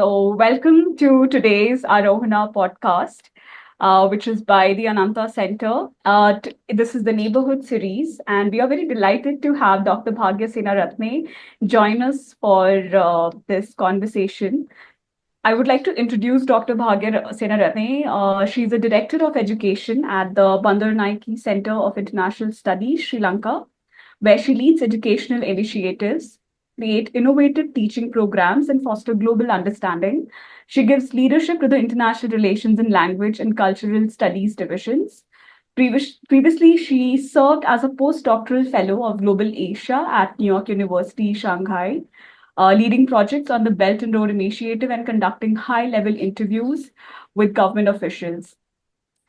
So, welcome to today's Arohana Podcast, which is by the Ananta Centre. This is the Neighbourhood Series, and we are very delighted to have Dr. Bhagya Senaratne join us for this conversation. I would like to introduce Dr. Bhagya Senaratne. She's a Director of Education at the Bandaranaike Centre of International Studies, Sri Lanka, where she leads educational initiatives, create innovative teaching programs, and foster global understanding. She gives leadership to the International Relations and Language and Cultural Studies divisions. Previously, she served as a postdoctoral fellow of Global Asia at New York University, Shanghai, leading projects on the Belt and Road Initiative and conducting high-level interviews with government officials.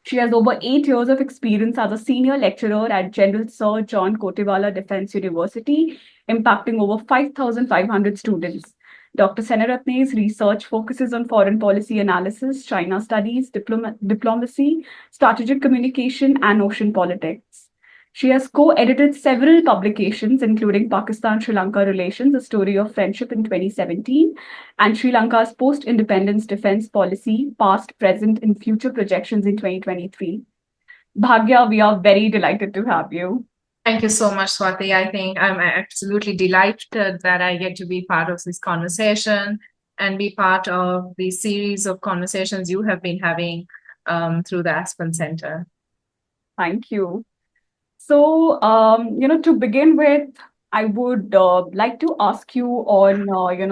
She has over 8 years of experience as a senior lecturer at General Sir John Kotewala Defence University, impacting over 5,500 students. Dr. Senaratne's research focuses on foreign policy analysis, China studies, diplomacy, strategic communication, and ocean politics. She has co-edited several publications, including Pakistan-Sri Lanka Relations, A Story of Friendship in 2017, and Sri Lanka's Post-Independence Defense Policy, Past, Present, and Future Projections in 2023. Bhagya, we are very delighted to have you. Thank you so much, Swati. I think I'm absolutely delighted that I get to be part of this conversation and be part of the series of conversations you have been having through the Aspen Center. Thank you. So, to begin with, I would like to ask you on,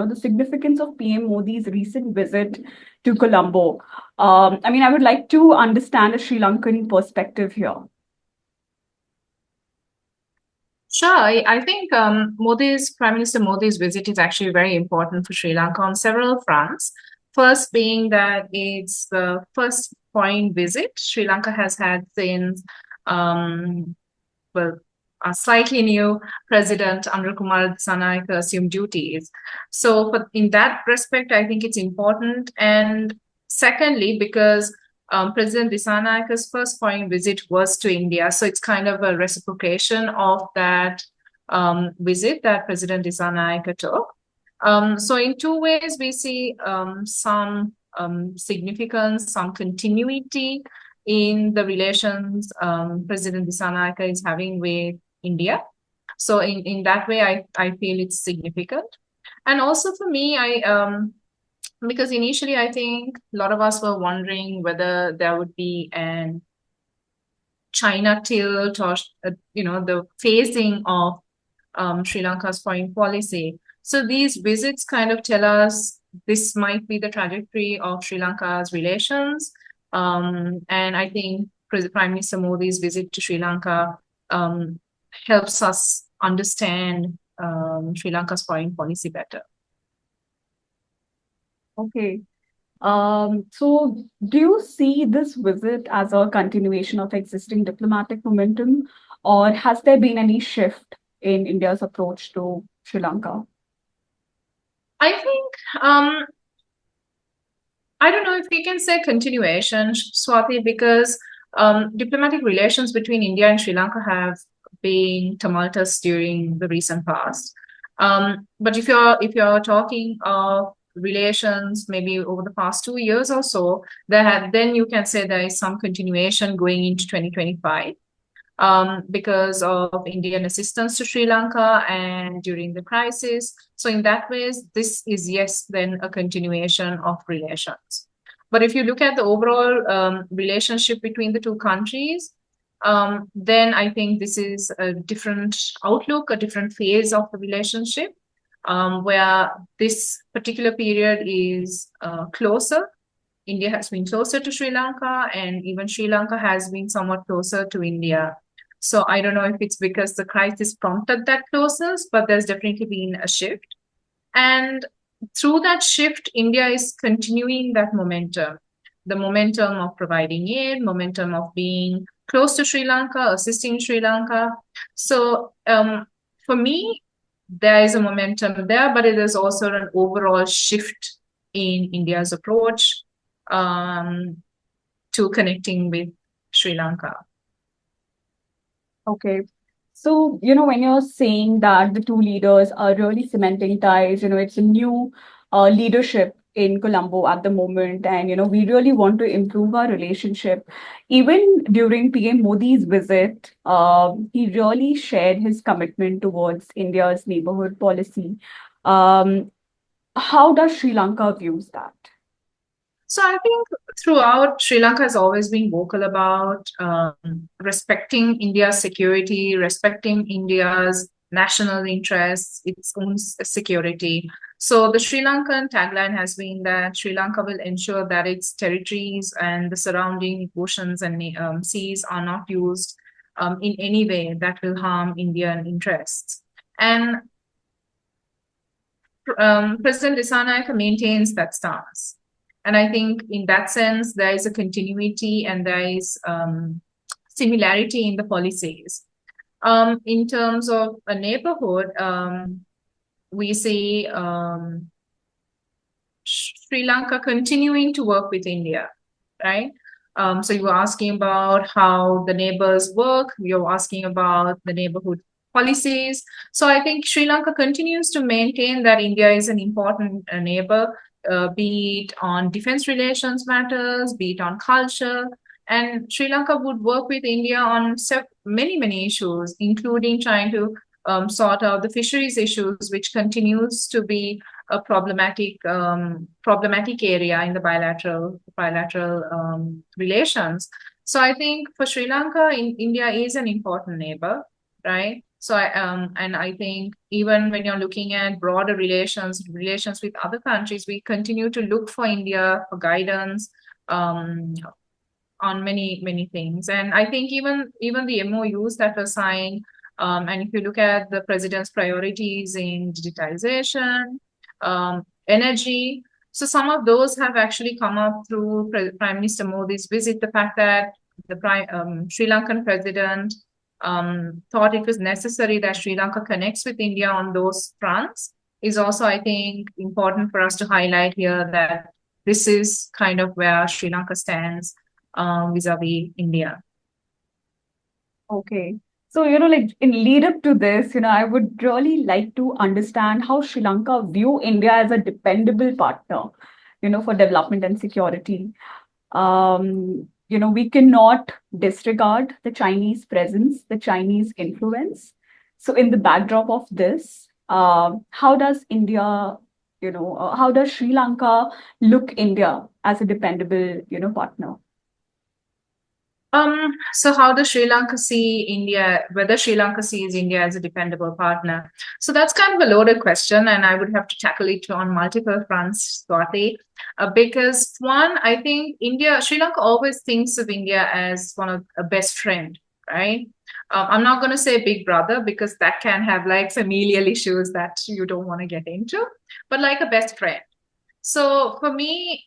the significance of PM Modi's recent visit to Colombo. I would like to understand a Sri Lankan perspective here. Sure. I think Prime Minister Modi's visit is actually very important for Sri Lanka on several fronts. First being that it's the first foreign visit Sri Lanka has had since a slightly new president, Kumar Dissanayake, assumed duties. So in that respect, I think it's important. And secondly, because President Disanayake's first foreign visit was to India. So it's kind of a reciprocation of that visit that President Dissanayake took. So in two ways, we see some significance, some continuity in the relations President Dissanayake is having with India. So in that way, I feel it's significant. And also for me, because initially I think a lot of us were wondering whether there would be an China tilt or, the phasing of Sri Lanka's foreign policy. So these visits kind of tell us this might be the trajectory of Sri Lanka's relations. And I think Prime Minister Modi's visit to Sri Lanka helps us understand Sri Lanka's foreign policy better. Okay. So do you see this visit as a continuation of existing diplomatic momentum, or has there been any shift in India's approach to Sri Lanka? I think, I don't know if we can say continuation, Swati, because diplomatic relations between India and Sri Lanka have been tumultuous during the recent past. But if you're talking of relations maybe over the past 2 years or so, then you can say there is some continuation going into 2025 because of Indian assistance to Sri Lanka and during the crisis. So in that way, this is then a continuation of relations. But if you look at the overall relationship between the two countries, then I think this is a different outlook, a different phase of the relationship, where this particular period is closer. India has been closer to Sri Lanka, and even Sri Lanka has been somewhat closer to India. So I don't know if it's because the crisis prompted that closeness, but there's definitely been a shift. And through that shift, India is continuing that momentum, the momentum of providing aid, momentum of being close to Sri Lanka, assisting Sri Lanka. So for me, there is a momentum there, but it is also an overall shift in India's approach to connecting with Sri Lanka. Okay. So, when you're saying that the two leaders are really cementing ties, it's a new leadership in Colombo at the moment, and we really want to improve our relationship. Even during PM Modi's visit, he really shared his commitment towards India's neighborhood policy. Um, how does Sri Lanka views that? So I think throughout, Sri Lanka has always been vocal about respecting India's security, respecting India's national interests, its own security. So the Sri Lankan tagline has been that Sri Lanka will ensure that its territories and the surrounding oceans and seas are not used in any way that will harm Indian interests. And President Dissanayake maintains that stance. And I think in that sense, there is a continuity and there is similarity in the policies. In terms of a neighborhood, we see Sri Lanka continuing to work with India, right? So you were asking about how the neighbors work, you're asking about the neighborhood policies. So I think Sri Lanka continues to maintain that India is an important neighbor, be it on defense relations matters, be it on culture. And Sri Lanka would work with India on many, many issues, including trying to sort out the fisheries issues, which continues to be a problematic area in the bilateral relations. So I think for Sri Lanka, India is an important neighbor, right? So and I think even when you're looking at broader relations with other countries, we continue to look for India for guidance on many things. And I think even the MOUs that were signed, and if you look at the president's priorities in digitization, energy, so some of those have actually come up through Prime Minister Modi's visit. The fact that the Sri Lankan president thought it was necessary that Sri Lanka connects with India on those fronts is also, I think, important for us to highlight here, that this is kind of where Sri Lanka stands vis-a-vis India. Okay. So, like in lead up to this, I would really like to understand how Sri Lanka view India as a dependable partner, for development and security. We cannot disregard the Chinese presence, the Chinese influence. So, in the backdrop of this, how does India, how does Sri Lanka look India as a dependable, partner? So how does Sri Lanka see India, whether Sri Lanka sees India as a dependable partner? So that's kind of a loaded question, and I would have to tackle it on multiple fronts, Swati. Because one, I think Sri Lanka always thinks of India as one of a best friend, right? I'm not going to say big brother because that can have like familial issues that you don't want to get into, but like a best friend. So for me,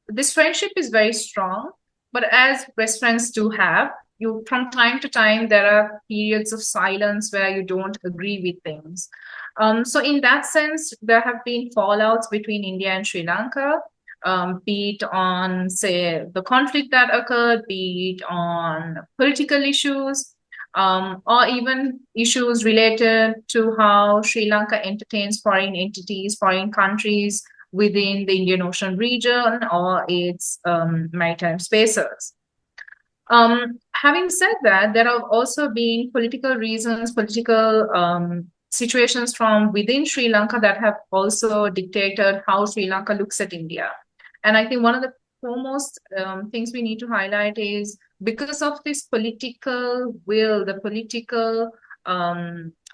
this friendship is very strong. But as best friends do have, from time to time, there are periods of silence where you don't agree with things. So in that sense, there have been fallouts between India and Sri Lanka, be it on, say, the conflict that occurred, be it on political issues, or even issues related to how Sri Lanka entertains foreign entities, foreign countries, within the Indian Ocean region or its maritime spaces. Having said that, there have also been political reasons, political situations from within Sri Lanka that have also dictated how Sri Lanka looks at India. And I think one of the foremost things we need to highlight is because of this political will, the political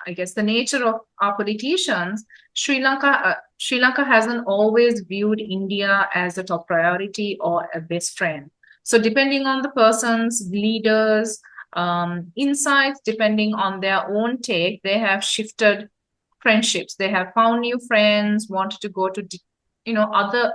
I guess the nature of our politicians, Sri Lanka hasn't always viewed India as a top priority or a best friend. So depending on the person's leaders' insights, depending on their own take, they have shifted friendships. They have found new friends, wanted to go to other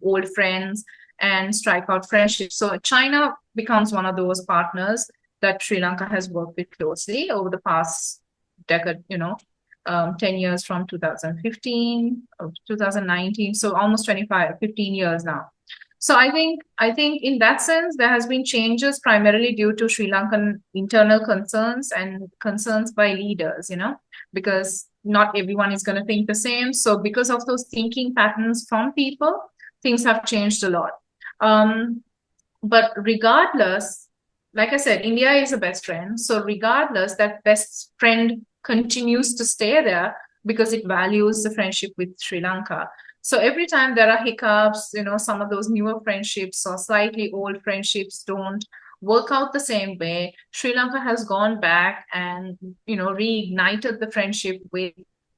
old friends and strike out friendships. So China becomes one of those partners that Sri Lanka has worked with closely over the past decade, 10 years from 2015 or 2019. So almost 15 years now. So I think in that sense, there has been changes primarily due to Sri Lankan internal concerns and concerns by leaders, because not everyone is going to think the same. So because of those thinking patterns from people, things have changed a lot. But regardless, like I said, India is a best friend. So regardless, that best friend continues to stay there because it values the friendship with Sri Lanka. So every time there are hiccups, some of those newer friendships or slightly old friendships don't work out the same way, Sri Lanka has gone back and, reignited the friendship with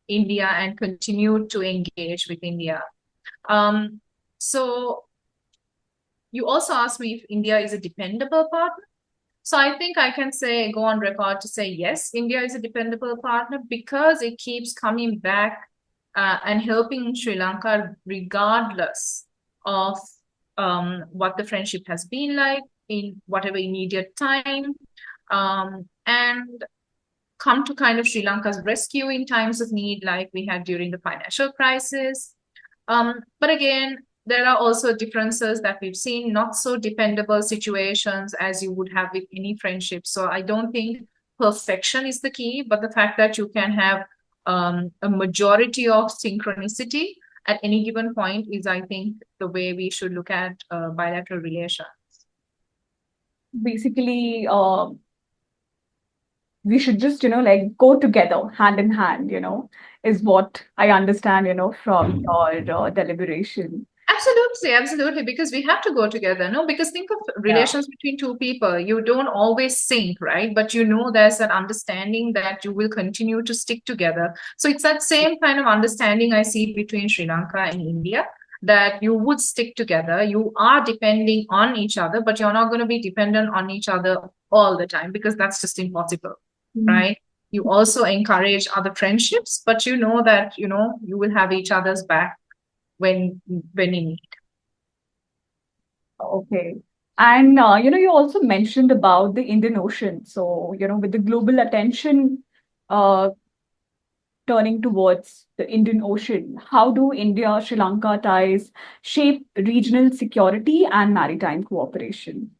India and continued to engage with India. So you also asked me if India is a dependable partner. So I think I can go on record to say, yes, India is a dependable partner because it keeps coming back and helping Sri Lanka regardless of what the friendship has been like in whatever immediate time, and come to kind of Sri Lanka's rescue in times of need, like we had during the financial crisis. But again, there are also differences that we've seen, not so dependable situations as you would have with any friendship. So I don't think perfection is the key, but the fact that you can have a majority of synchronicity at any given point is, I think, the way we should look at bilateral relations. Basically, we should just, like go together hand in hand, is what I understand, from your deliberation. Absolutely, absolutely, because we have to go together, no? Because think of Yeah. relations between two people. You don't always sync, right? But there's an understanding that you will continue to stick together. So it's that same kind of understanding I see between Sri Lanka and India, that you would stick together. You are depending on each other, but you're not going to be dependent on each other all the time because that's just impossible, right? You also encourage other friendships, but you know that, you will have each other's back when in need. Okay. And you also mentioned about the Indian Ocean. So, with the global attention uh, turning towards the Indian Ocean, how do India-Sri Lanka ties shape regional security and maritime cooperation?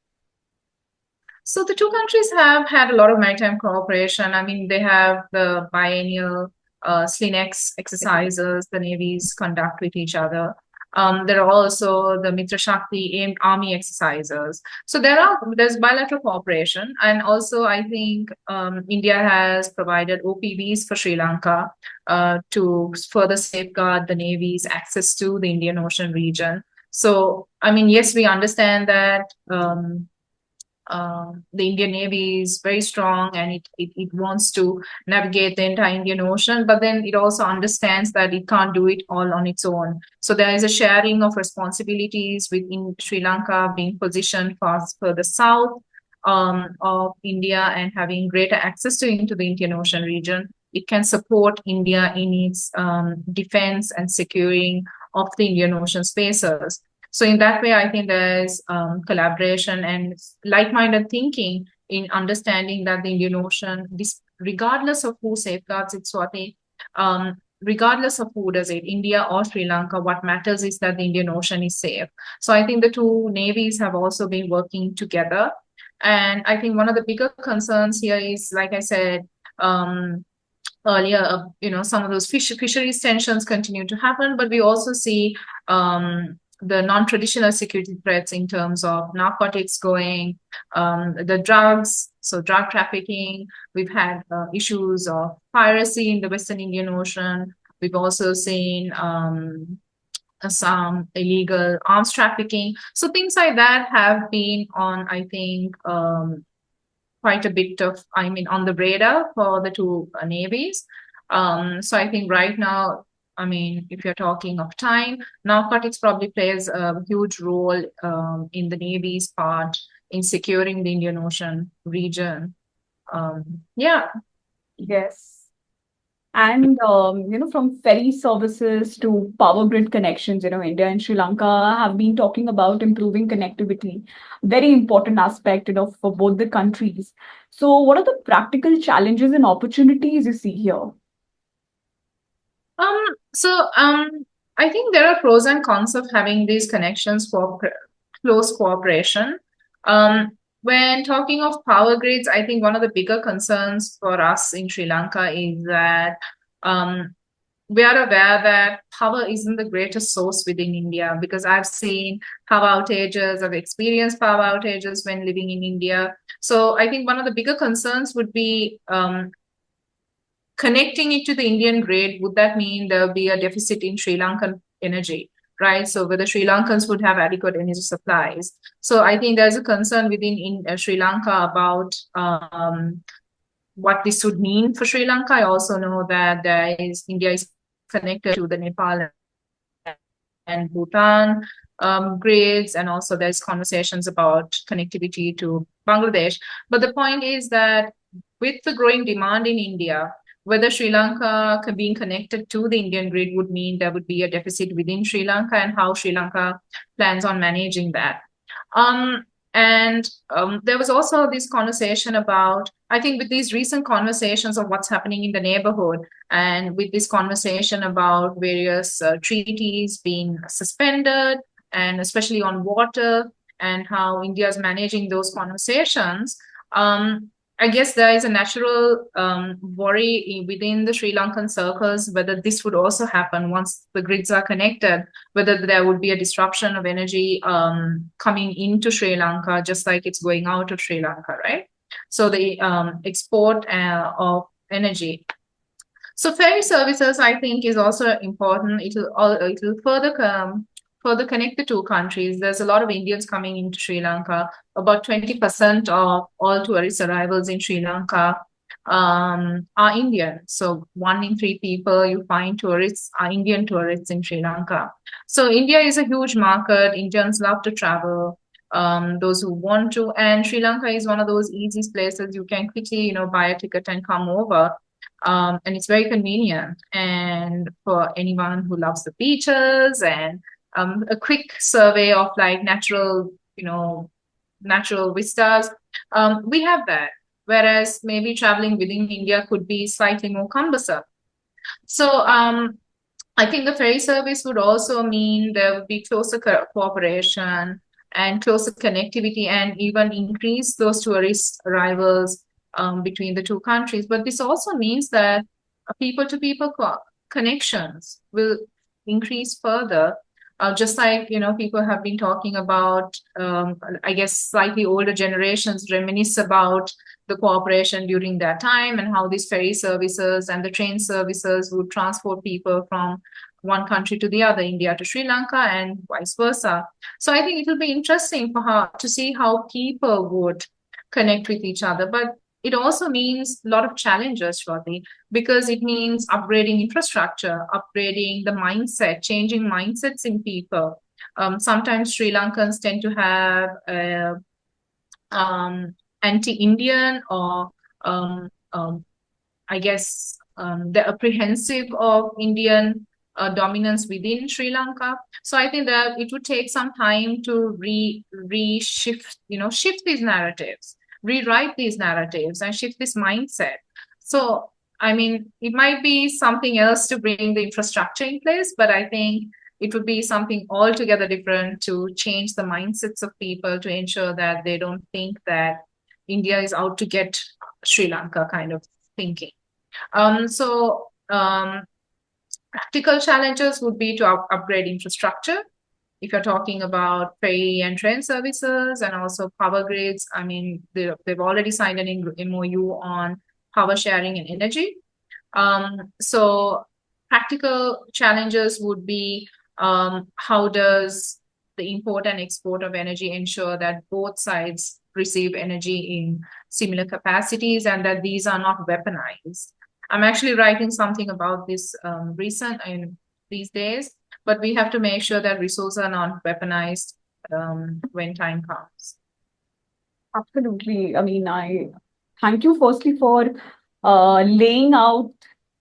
So the two countries have had a lot of maritime cooperation. I mean, they have the biennial SLINEX exercises the navies conduct with each other. There are also the Mitra Shakti aimed army exercises. So there's bilateral cooperation, and also I think India has provided OPVs for Sri Lanka to further safeguard the navy's access to the Indian Ocean region. So I mean, yes, we understand that. The Indian Navy is very strong and it wants to navigate the entire Indian Ocean, but then it also understands that it can't do it all on its own. So there is a sharing of responsibilities within Sri Lanka being positioned for the south of India and having greater access into the Indian Ocean region. It can support India in its defense and securing of the Indian Ocean spaces. So in that way, I think there's collaboration and like-minded thinking in understanding that the Indian Ocean, regardless of who safeguards it, Swati, regardless of who does it, India or Sri Lanka, what matters is that the Indian Ocean is safe. So I think the two navies have also been working together. And I think one of the bigger concerns here is, like I said, earlier, some of those fisheries tensions continue to happen, but we also see the non-traditional security threats in terms of narcotics going, the drugs, so drug trafficking. We've had issues of piracy in the Western Indian Ocean. We've also seen some illegal arms trafficking. So things like that have been on, I think, quite a bit of, on the radar for the two navies. So I think right now, if you're talking of time, narcotics probably plays a huge role in the Navy's part in securing the Indian Ocean region. Yeah. Yes. And, from ferry services to power grid connections, India and Sri Lanka have been talking about improving connectivity, very important aspect, for both the countries. So what are the practical challenges and opportunities you see here? So I think there are pros and cons of having these connections for close cooperation. When talking of power grids, I think one of the bigger concerns for us in Sri Lanka is that We are aware that power isn't the greatest source within India, because I've seen power outages, I've experienced power outages when living in India. So I think one of the bigger concerns would be connecting it to the Indian grid. Would that mean there'll be a deficit in Sri Lankan energy, right? So whether Sri Lankans would have adequate energy supplies. So I think there's a concern within Sri Lanka about what this would mean for Sri Lanka. I also know that India is connected to the Nepal and Bhutan grids, and also there's conversations about connectivity to Bangladesh. But the point is that with the growing demand in India, whether Sri Lanka being connected to the Indian grid would mean there would be a deficit within Sri Lanka, and how Sri Lanka plans on managing that. And there was also this conversation about, I think with these recent conversations of what's happening in the neighborhood, and with this conversation about various treaties being suspended, and especially on water, and how India is managing those conversations, I guess there is a natural worry within the Sri Lankan circles whether this would also happen once the grids are connected, whether there would be a disruption of energy coming into Sri Lanka, just like it's going out of Sri Lanka, right? So the export of energy. So ferry services, I think, is also important. It'll further connect the two countries. There's a lot of Indians coming into Sri Lanka. About 20% of all tourist arrivals in Sri Lanka are Indian. So 1 in 3 people you find tourists are Indian tourists in Sri Lanka. So India is a huge market. Indians love to travel. Those who want to, and Sri Lanka is one of those easy places you can quickly, buy a ticket and come over. And it's very convenient. And for anyone who loves the beaches, and a quick survey of like natural vistas, we have that. Whereas maybe traveling within India could be slightly more cumbersome. So I think the ferry service would also mean there would be closer cooperation and closer connectivity, and even increase those tourist arrivals between the two countries. But this also means that people-to-people connections will increase further. Just like, people have been talking about, I guess, slightly older generations reminisce about the cooperation during that time, and how these ferry services and the train services would transport people from one country to the other, India to Sri Lanka, and vice versa. So I think it will be interesting to see how people would connect with each other. But it also means a lot of challenges, Swati, because it means upgrading infrastructure, upgrading the mindset, changing mindsets in people. Sometimes Sri Lankans tend to have anti-Indian, or I guess they're apprehensive of Indian dominance within Sri Lanka. So I think that it would take some time to shift these narratives, rewrite these narratives, and shift this mindset. So, I mean, it might be something else to bring the infrastructure in place, but I think it would be something altogether different to change the mindsets of people, to ensure that they don't think that India is out to get Sri Lanka kind of thinking. Practical challenges would be to upgrade infrastructure. If you're talking about ferry and train services, and also power grids, I mean, they've already signed an MOU on power sharing and energy. So practical challenges would be, how does the import and export of energy ensure that both sides receive energy in similar capacities, and that these are not weaponized? I'm actually writing something about this these days, but we have to make sure that resources are not weaponized when time comes. Absolutely. I mean, I thank you firstly for laying out,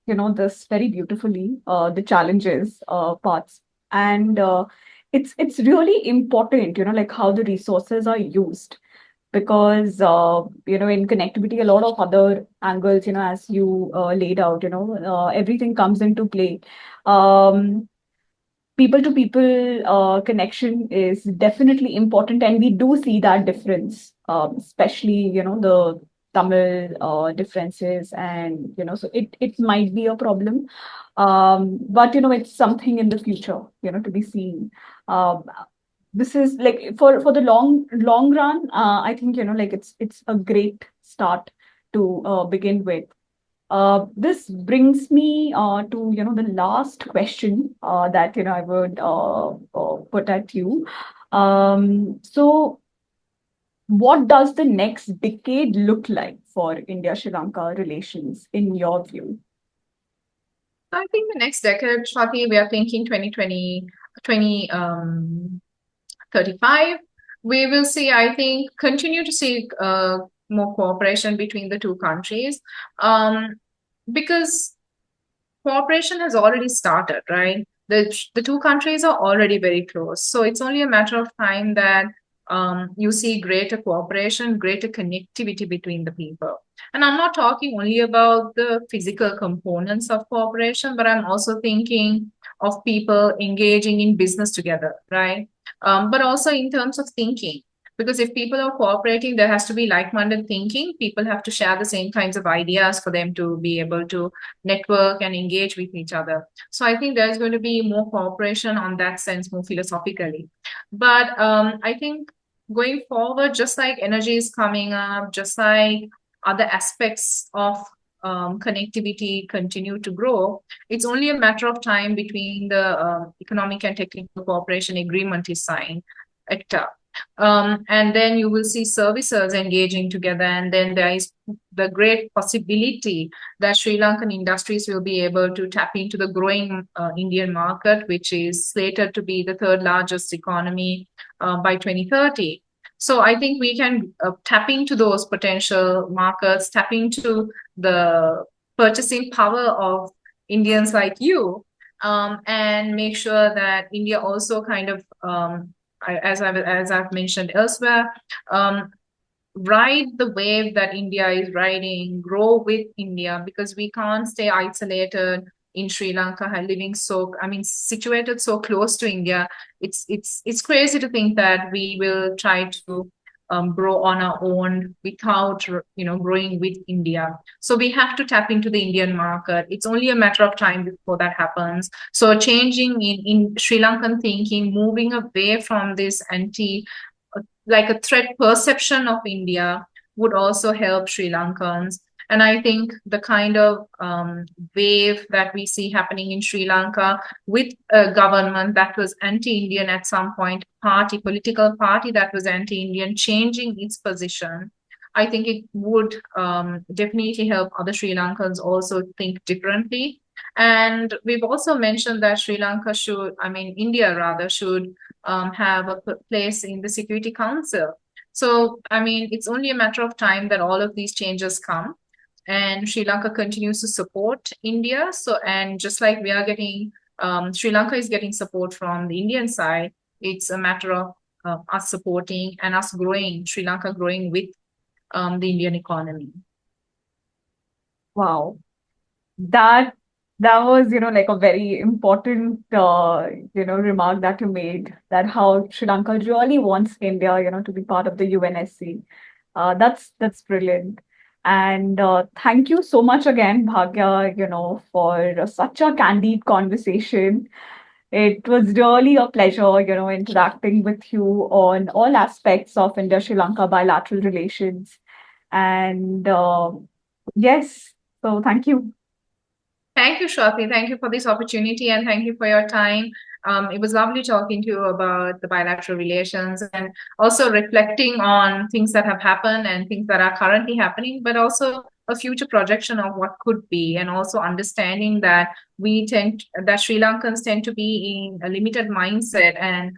this very beautifully, the challenges parts. And it's really important, like how the resources are used. Because, in connectivity, a lot of other angles, as you laid out, everything comes into play. People to people connection is definitely important, and we do see that difference, especially, the Tamil differences, and so it might be a problem. But it's something in the future, to be seen. Um, this is like for the long run. I think like it's a great start to begin with. This brings me to the last question that I would put at you. So, what does the next decade look like for India-Sri Lanka relations, in your view? I think the next decade, Swati, we are thinking 2020, 35. We will see, I think, continue to see more cooperation between the two countries, because cooperation has already started, right? The two countries are already very close. So it's only a matter of time that you see greater cooperation, greater connectivity between the people. And I'm not talking only about the physical components of cooperation, but I'm also thinking of people engaging in business together, right? But also in terms of thinking. Because if people are cooperating, there has to be like-minded thinking. People have to share the same kinds of ideas for them to be able to network and engage with each other. So I think there's going to be more cooperation on that sense, more philosophically. But I think going forward, just like energy is coming up, just like other aspects of connectivity continue to grow, it's only a matter of time between the economic and technical cooperation agreement is signed, ECTA. And then you will see services engaging together, and then there is the great possibility that Sri Lankan industries will be able to tap into the growing Indian market, which is slated to be the third largest economy by 2030. So I think we can tap into those potential markets, tap into the purchasing power of Indians like you, and make sure that India also kind of as I've mentioned elsewhere, ride the wave that India is riding, grow with India, because we can't stay isolated in Sri Lanka, living situated so close to India. It's crazy to think that we will try to grow on our own without growing with India. So we have to tap into the Indian market. It's only a matter of time before that happens. So changing in Sri Lankan thinking, moving away from this like a threat perception of India would also help Sri Lankans. And I think the kind of wave that we see happening in Sri Lanka with a government that was anti-Indian at some point, political party that was anti-Indian, changing its position, I think it would definitely help other Sri Lankans also think differently. And we've also mentioned that India rather, should have a place in the Security Council. So, it's only a matter of time that all of these changes come, and Sri Lanka continues to support India. So, and just like we are getting, Sri Lanka is getting support from the Indian side, it's a matter of us supporting and us growing, Sri Lanka growing with the Indian economy. Wow. That was, like a very important, remark that you made, that how Sri Lanka really wants India, to be part of the UNSC. That's brilliant. And thank you so much again, Bhagya, for such a candid conversation. It was really a pleasure, interacting with you on all aspects of India-Sri Lanka bilateral relations. And yes, so thank you. Thank you, Shwati. Thank you for this opportunity, and thank you for your time. It was lovely talking to you about the bilateral relations, and also reflecting on things that have happened and things that are currently happening, but also a future projection of what could be, and also understanding that that Sri Lankans tend to be in a limited mindset and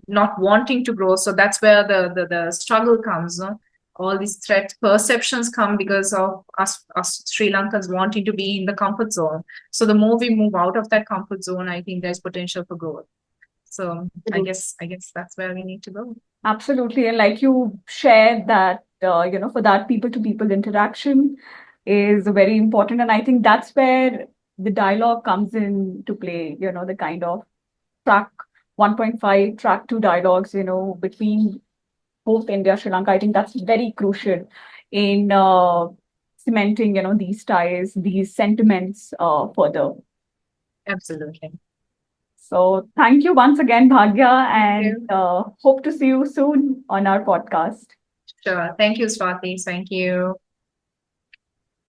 not wanting to grow. So that's where the struggle comes. No? All these threat perceptions come because of us Sri Lankans wanting to be in the comfort zone. So the more we move out of that comfort zone, I think there's potential for growth. So I guess that's where we need to go. Absolutely. And like you shared that, for that people to people interaction is very important. And I think that's where the dialogue comes into play, the kind of track 1.5, track 2 dialogues, between both India, Sri Lanka. I think that's very crucial in cementing, these ties, these sentiments further. Absolutely. So thank you once again, Bhagya, Thank and hope to see you soon on our podcast. Sure. Thank you, Swati. Thank you.